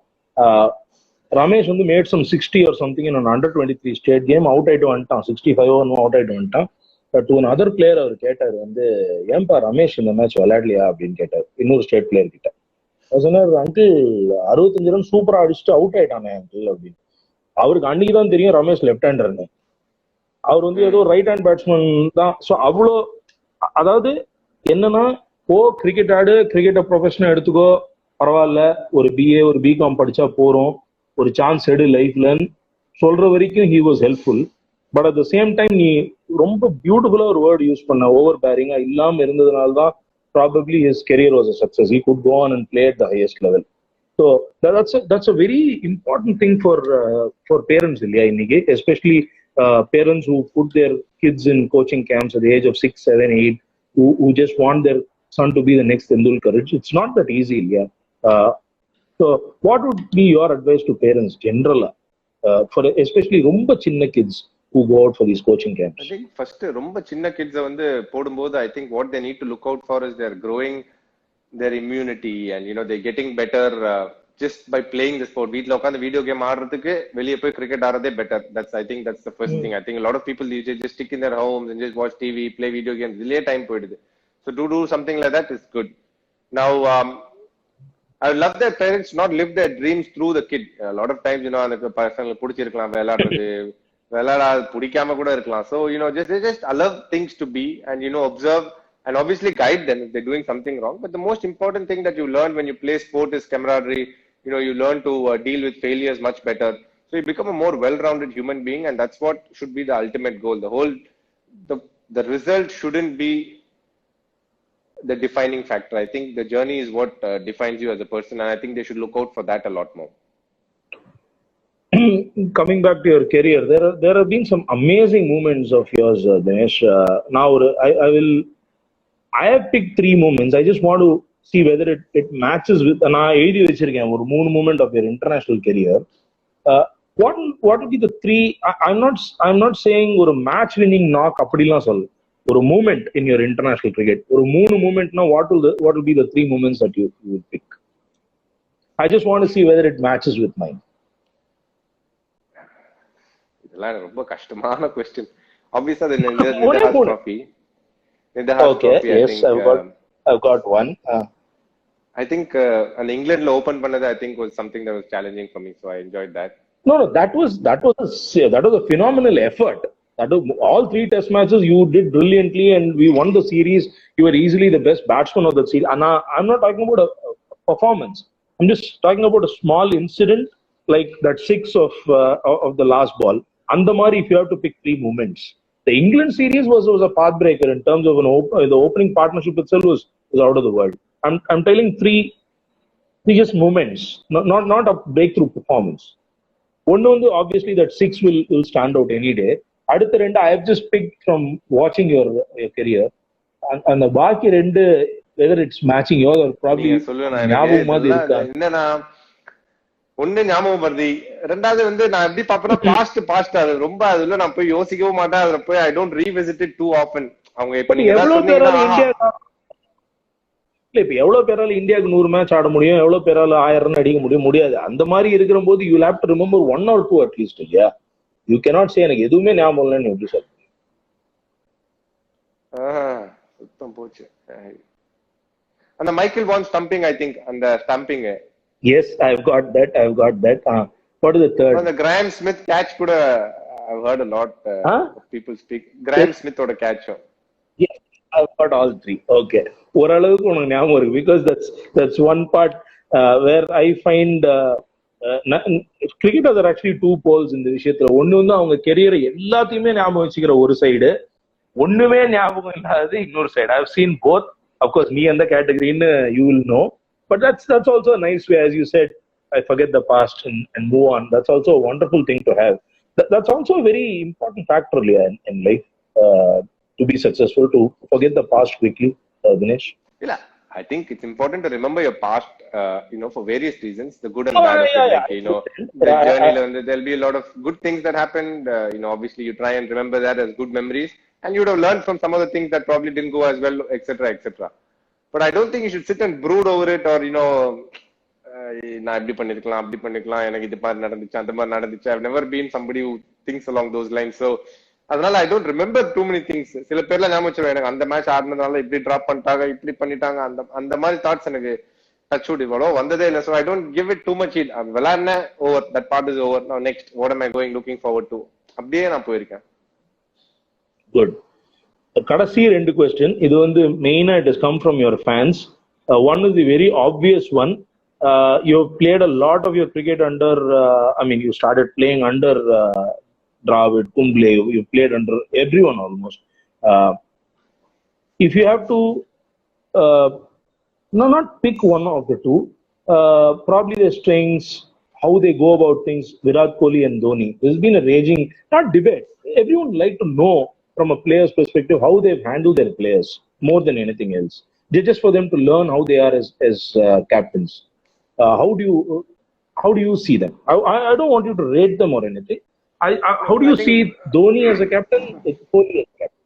ரமேஷ் வந்து made some 60 or something in an under 23 state game, out ஆயிட்டு வந்துட்டான். 65 out ஆயிட்டு வந்துட்டான். பட் ஒன் அதர் பிளேயர் அவர் கேட்டார் வந்து, ஏன்பா ரமேஷ் இந்த மேட்ச் விளையாடலையா அப்படின்னு கேட்டார் இன்னொரு ஸ்டேட் பிளேயர் கிட்ட. சொன்னார், அங்கிள் 65 ரன் சூப்பரா அடிச்சுட்டு அவுட் ஆயிட்டானே அங்கிள் அப்படின்னு. அவருக்கு அன்னைக்கு தான் தெரியும் ரமேஷ் லெஃப்ட் ஹேண்டர்னு. அவர் வந்து ஏதோ ரைட் ஹேண்ட் பேட்ஸ்மேன் தான். ஸோ அவ்வளோ, அதாவது என்னன்னா, கிரிக்கெட் ஆடு, கிரிக்கெட்டை ப்ரொஃபஷனல் எடுத்துக்கோ, பரவாயில்ல, ஒரு பிஏ ஒரு பிகாம் படிச்சா போறோம், ஒரு சான்ஸ் எடு லைஃப்ல சொல்ற வரைக்கும் he was helpful. But at the same time நீ ரொம்ப பியூட்டிஃபுல்லா ஒரு வேர்டு யூஸ் பண்ண, ஓவர் பேரிங்கா இல்லாம இருந்ததுனால தான் probably his career was a success. He could go on and play at the highest level. So that's a very important thing for parents இல்லையா இன்னைக்கு, especially parents who put their kids in coaching camps at the age of 6, 7, 8, who just want their son to be the next Tendulkar. It's not that easy, yeah. So what would be your advice to parents general, for especially romba chinna kids who go out for these coaching camps?
I think first romba chinna kids வந்து போடும்போது I think what they need to look out for is they're growing their immunity and they're getting better just by playing the sport. வீட்ல உட்கார்ந்து video game ஆடுறதுக்கு வெளியே போய் cricket ஆடுறதே better. I think that's the first thing. I think a lot of people these days just stick in their homes and just watch TV, play video games. இதுலயே time போயிடுது. So to do something like that is good. Now I would love their parents not live their dreams through the kid. A lot of times அந்த பசங்களுக்கு பிடிச்சிருக்கலாம் விளையாடுறது, விளையாட பிடிக்காம கூட இருக்கலாம். So just allow things to be and observe and obviously guide them if they're doing something wrong. But the most important thing that you learn when you play sport is camaraderie. You learn to deal with failures much better. So you become a more well-rounded human being, and that's what should be the ultimate goal. The result shouldn't be the defining factor. I think the journey is what defines you as a person, and I think they should look out for that a lot more.
Coming back to your career, there have been some amazing moments of yours, Dinesh. Now I have picked 3 moments. I just want to see whether it matches with. நான் எழுதி வச்சிருக்கேன் ஒரு 3 moment of your international career. What would be the 3? I'm not saying ஒரு match winning knock அப்படிலாம் சொல்ல. ஒரு moment in your international cricket. ஒரு 3 momentனா what will be the 3 moments that you will pick? I just want to see whether it matches with mine.
இதெல்லாம் ரொம்ப கஷ்டமான question. Obviously the Nidahas Trophy.
Okay, yes, I've got one.
I think an England open பண்ணது I think was something that was challenging for me, so I enjoyed that.
No, that was a phenomenal effort. All 3 test matches you did brilliantly and we won the series. You were easily the best batsman of the series. And I'm not talking about a performance. I'm just talking about a small incident like that 6 of the last ball. And the mari, if you have to pick 3 moments. The England series was a pathbreaker in terms of the opening partnership itself was out of the world. I'm telling 3 just moments, not a breakthrough performance. One, obviously that 6 will stand out any day. அடுத்த 2 I have just picked from watching your career. And the பாக்கி 2 whether it's matching yours or probably ஞாபகம் மாதிரி இருக்கா?
என்னன்னா ஒண்ணு ஞாபகம் வருது, ரெண்டாவது நான் எப்படி பாப்பேன்னா பாஸ்ட் அது ரொம்ப அதுல நான் போய் யோசிக்கவும் மாட்டேன். அதுல போய் I don't revisit it too often. அவங்க இப்ப நீங்க
எவ்வளவு பேரால இந்தியாவுக்கு 100 மேட்ச் ஆட முடியும், எவ்வளவு பேரால 1000 ரன் அடிக்க முடியாது. அந்த மாதிரி இருக்கிற போது you will have to remember 1 or 2 at least. இல்லையா? You cannot say எனக்கு எதுவுமே ஞாபகம் இல்லைன்னு எப்படி சொல்ற?
சுத்தம் போச்சு. அந்த Michael Vaughan stumping, I think அந்த stumping.
Yes, I've got that. What is the third?
The Graham Smith catch கூட I've heard a lot of people speak. Graham Smith oda catch.
Yes, I've got all 3. Okay. ஓரளவுக்கு உனக்கு ஞாபகம் இருக்கு because that's one part where I find cricketers are actually 2 poles இந்த விஷயத்துல. ஒண்ணு அவங்க கெரியரை எல்லாத்தையுமே ஞாபகம் வச்சுக்கிற ஒரு சைடு, ஒண்ணுமே ஞாபகம் இல்லாதது இன்னொரு side. I've seen both. Of course, நீ அந்த கேட்டகரின்னு you will know. But that's also a nice way, as you said, I forget the past and move on. That's also a wonderful thing to have. That's also a very important factor in life, to be successful, to forget the past quickly, Dinesh.
Yeah, I think it's important to remember your past, for various reasons, the good and bad of it. Like, the journey, there'll be a lot of good things that happened. Obviously you try and remember that as good memories. and you would have learned from some of the things that probably didn't go as well, etc., etc. But I don't think you should sit and brood over it, or நான் எப்படி பண்ணிருக்கலாம் அப்படி பண்ணிருக்கலாம் எனக்கு இது மாதிரி நடந்துச்சு அந்த மாதிரி நடந்துச்சு. I've never been somebody who thinks along those lines. So அதனால I don't remember too many things. சில பேர்லாம் ஞாபகம் வச்சிருவேன், எனக்கு அந்த மேட்ச் ஆடினதுனால இப்படி டிராப் பண்ணிட்டாங்க இப்படி பண்ணிட்டாங்க, அந்த அந்த மாதிரி தாட்ஸ் எனக்கு டச் வுட் இவ்வளோ வந்ததே இல்லை. So I don't give it too much. விளையாடின over, that part is over. Now next what am I going looking forward to, அப்படியே நான் போயிருக்கேன்.
குட். கடைசி ரெண்டு கொஸ்டின். இது வந்து மெயினா it has come from your fans. One is the very obvious one. You have played a lot of your cricket under, you started playing under Dravid, Kumble, you played under everyone almost. If you have to, not pick one of the two, probably the strengths, how they go about things, Virat Kohli and Dhoni. There's been a raging, not debate. Everyone would like to know from a player's perspective how they've handled their players more than anything else. Just for them to learn how they are as captains. How do you see them? I don't want you to rate them or anything. How do you see Dhoni as a captain, Kohli as a captain?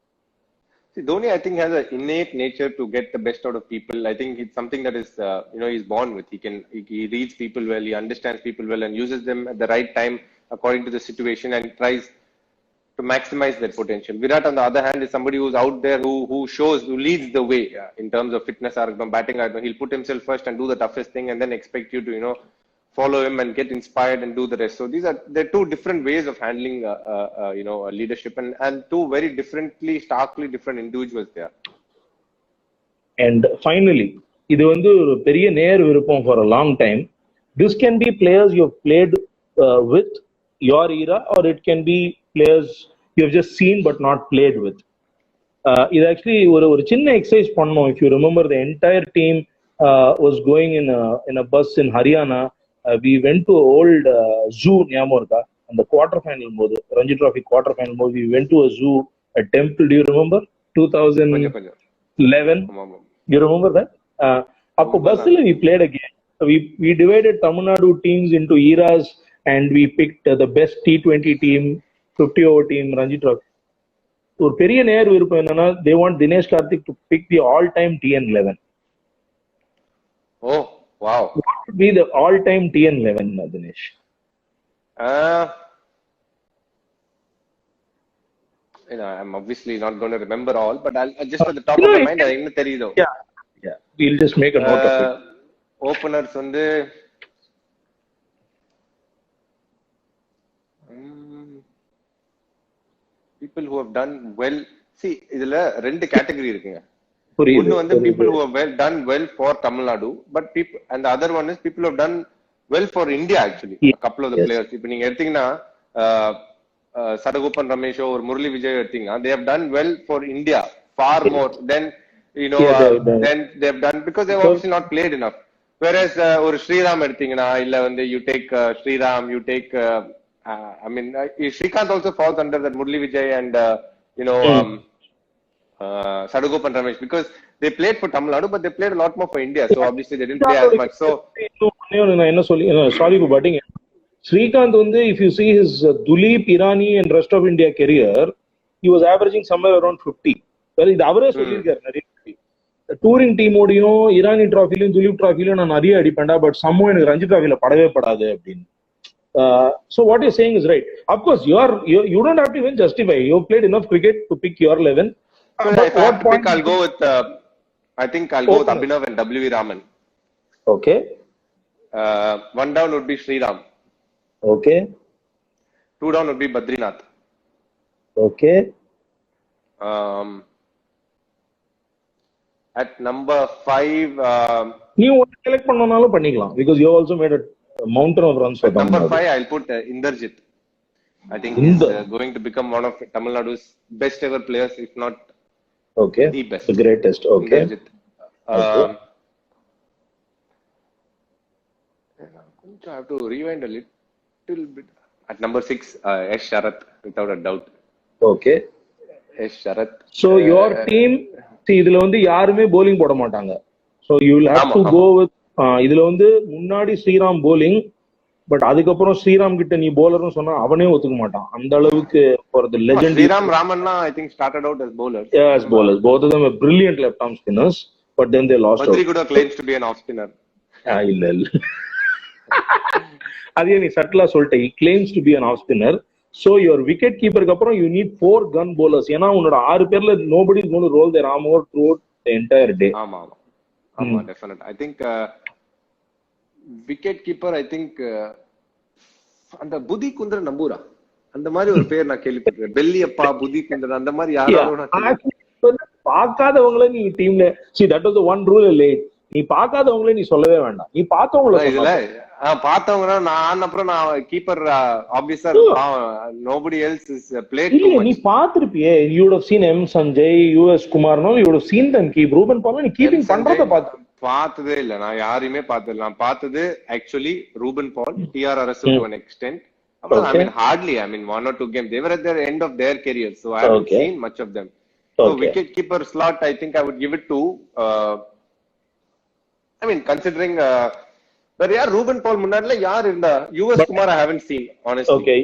See, Dhoni, I think, has an innate nature to get the best out of people. I think it's something that is, he's born with. He reads people well, he understands people well, and uses them at the right time according to the situation, and tries to maximize their potential. Virat, on the other hand, is somebody who's out there, who leads the way in terms of fitness or batting. He'll put himself first and do the toughest thing, and then expect you to, follow him and get inspired and do the rest. So they're two different ways of handling, leadership, and two very starkly different individuals there.
And finally, இது வந்து ஒரு பெரிய நேர் விருப்பம் for a long time. This can be players you've played with your era, or it can be players you have just seen but not played with. இது actually ஒரு சின்ன exercise பண்ணோம். If you remember, the entire team was going in a bus in Haryana. We went to old zoo, Nyamorka, and the quarterfinal mode, Ranji Trophy quarterfinal mode. We went to a zoo, a temple. Do you remember? 2011. You remember that? Appo busle we played again. We divided Tamil Nadu teams into eras, and we picked the best T20 team, 50 over team, Ranji Trophy. ஒரு பெரிய நேர் விருப்பம் என்னன்னா, they want Dinesh Karthik to pick the all-time TN11.
Oh, wow.
What would be the all-time TN11, Dinesh?
I'm obviously not going to remember all, but I'll just at the top of my mind, I think தெரியுதோ.
Yeah. We'll just make a note of it.
Openers வந்து people who have done well. See, இதுல ரெண்டு category இருக்குங்க. ஒன்னு வந்து people who have done well for Tamil Nadu, but people, and the other one is people who have done well for India actually. A couple of the players. இப்போ நீங்க எடுத்தீங்கன்னா Sadagopan ரமேஷோ or Murali Vijay எடுத்தீங்கன்னா, they have done well for India far more than than they have done, because they have obviously not played enough. Whereas ஒரு ஸ்ரீராம் எடுத்தீங்கன்னா, இல்ல வந்து you take Sriram, you take Srikanth also falls under that Murali Vijay and Sadagopan Ramesh, because they played for Tamil Nadu, but they played a lot more for India. So obviously they didn't play as much. So sorry for butting in. Srikanth, if you see his Duleep, Irani and rest of India career, he was averaging somewhere around 50. Well, இது அவரே சொல்லியிருக்காரு நிறைய. Touring டீமோடையும் Irani டிராஃபிலையும் Duleep டிராஃபிலையும் நான் நிறைய அடிப்பேன்டா, but சம்மோ எனக்கு ரஞ்சி டிராஃபில படவே படாது அப்படின்னு. So what you're saying is right. Of course, you don't have to even justify. You've played enough cricket to pick your 11. If I pick, I'll go with with Abhinav and W.V. Raman.
Okay.
One down would be Sriram.
Okay.
Two down would be Badrinath.
Okay.
At number 5,
நீ ஒன்னு select பண்ணனாலும் பண்ணிக்கலாம், because you also made a mountain of runs for Tamil Nadu.
Number 5, I'll put Inderjit. I think he's going to become one of Tamil Nadu's best ever players, if not the best.
The greatest. Okay.
Inderjit. I have to rewind a little bit. At number 6, S. Sharath, without a doubt.
Okay.
S. Sharath.
So your team, see, இதுல வந்து யாருமே bowling போட மாட்டாங்க. So you will have to go with இதுல வந்து முன்னாடி Sriram bowling, but அதுக்கப்புறம் ஸ்ரீராம் கிட்ட நீ bowlerனு சொன்னா அவனே ஒத்துக்க மாட்டான். அந்த அளவுக்கு for the legend.
Sriram Ramanna, I think, started out as bowlers.
Yeah, as bowlers. Both of them were brilliant left-arm spinners, but then they lost
Badri Kuda claims to be an off spinner.
இல்ல. அதே நீ சட்டலா சொல்லிட்ட. He claims to be an off spinner. So your wicket keeper-க்கு அப்புறம் you need 4 gun bowlers. ஏன்னா உன்னோட 6 பேர்ல nobody is going to roll their arm over throughout the entire day.
ஆமா, definitely. I think wicket keeper, I think அந்த புதி குந்தர நம்பூரா அந்த மாதிரி ஒரு பேர் நான் கேள்விப்பட்டிருக்கேன். பெல்லியப்பா, புதி குந்தர அந்த மாதிரி யாராவது
பாக்காதவங்கள நீ டீம்ல see that was the one rule late. நீ பாக்காதவங்களே நீ சொல்லவே வேண்டாம். நீ பார்த்தவங்கள
இதுல பார்த்தவங்க நான் அப்புறம் நான் கீப்பர் ஆப்வியஸா nobody else is played too much.
நீ பாத்திருப்பியே. you would have seen M Sanjay, US Kumar, no, you would have seen them keep. Ruben Paul நீ கீப்பிங் பண்றத
பார்த்ததே இல்ல. நான் யாரையுமே பார்த்ததில்ல. நான் பார்த்தது actually Ruben Paul, TR Arasu to an extent. I mean hardly, I mean 1 or 2 games. They were at the end of their careers, so I haven't seen much of them. So wicket keeper slot, I think I would give it to I mean considering but yeah, Ruben Paul முன்னாடில யார் இருந்தா? US Kumar I haven't seen honestly.
Okay,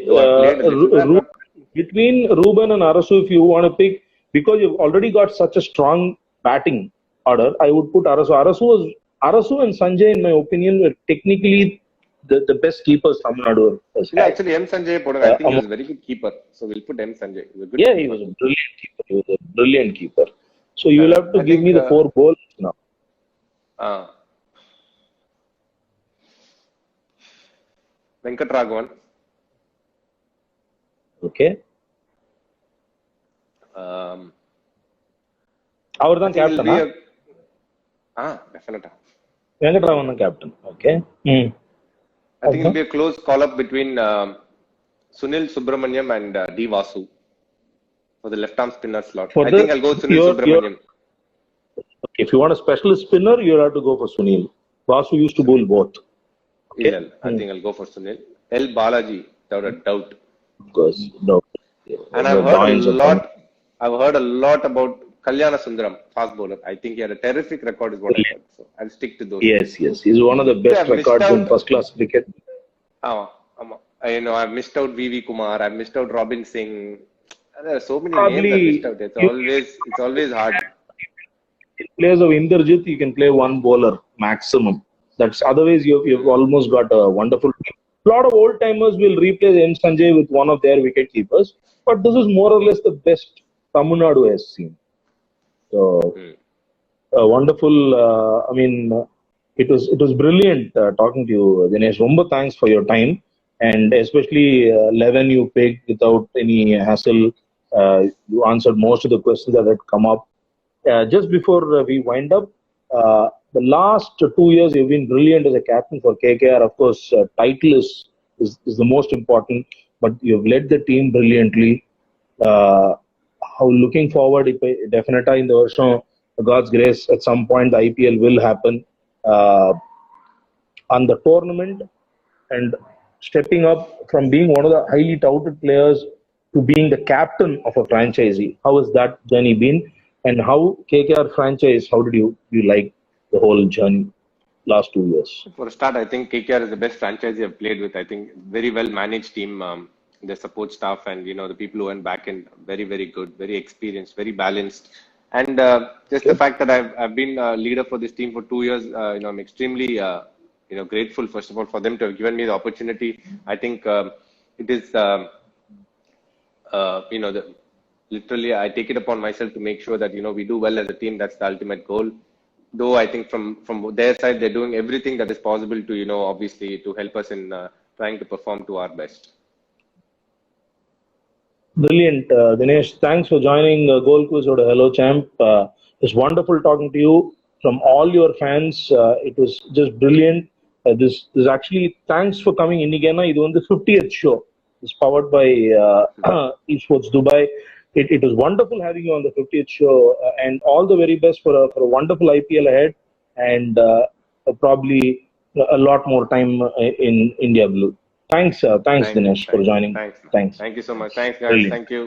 between Ruben and Arasu, if you want to pick, because you've already got such a strong batting order, I would put Arasu. Arasu and Sanjay, in my opinion, were technically the best keepers Tamil Nadu.
Yeah, actually M Sanjay I think he was a very good keeper, so we'll put M Sanjay.
He was a brilliant keeper. He was a brilliant keeper. So you will have to give me the 4 bowlers now.
Venkat Raghavan.
Okay. அவர் தான் கேப்டனா?
definitely.
Venkat Raghavan தான் captain. Okay.
I think it will be a close call up between Sunil Subramaniam and D Vasu for the left arm spinner slot. I think I'll go Sunil Subramaniam.
Okay, if you want a specialist spinner, you have to go for Sunil. Vasu used to bowl both.
Okay. Yeah, I think I'll go for Sunil. L Balaji, without a doubt.
Of course, no.
And I've heard a lot about Kalyana Sundaram, fast bowler. I think he had a terrific record is what I heard. So I'll stick to those.
Yes. He's one of the best records in first class cricket.
You know, I've missed out VV Kumar, I've missed out Robin Singh. There are so many names I've missed out. It's always hard.
In place of Inderjit, you can play 1 bowler maximum. That's otherwise you've almost got a wonderful team. A lot of old timers will replace M Sanjay with one of their wicket keepers, but this is more or less the best Tamil Nadu has seen. So wonderful. I mean, it was brilliant talking to you, Dinesh. Romba thanks for your time, and especially 11 you picked without any hassle. You answered most of the questions that had come up. Just before we wind up, the last 2 years you've been brilliant as a captain for KKR. Of course, title is the most important, but you've led the team brilliantly. How looking forward, definitely in the version, God's grace, at some point the IPL will happen. On the tournament and stepping up from being one of the highly touted players to being the captain of a franchisee. How has that journey been? And how KKR franchise, how did you like the whole journey last 2 years?
For a start, I think KKR is the best franchise I've played with. I think very well managed team, the support staff and, you know, the people who went back in, very, very good, very experienced, very balanced. And just the fact that I've been a leader for this team for 2 years, you know, I'm extremely, you know, grateful, first of all, for them to have given me the opportunity. I think it is, you know, literally, I take it upon myself to make sure that, you know, we do well as a team. That's the ultimate goal. Though I think from their side, they're doing everything that is possible to, you know, obviously to help us in trying to perform to our best.
Brilliant. Dinesh, thanks for joining Goal Quiz or Hello Champ. It's wonderful talking to you. From all your fans, it was just brilliant. This is actually, thanks for coming in again. This is the 50th show. It's powered by Esports Dubai. It was wonderful having you on the 50th show, and all the very best for a wonderful IPL ahead, and probably a lot more time in India Blue. Thanks, Dinesh, for joining.
Thanks. Thank you so much. Thanks, guys. Brilliant. Thank you.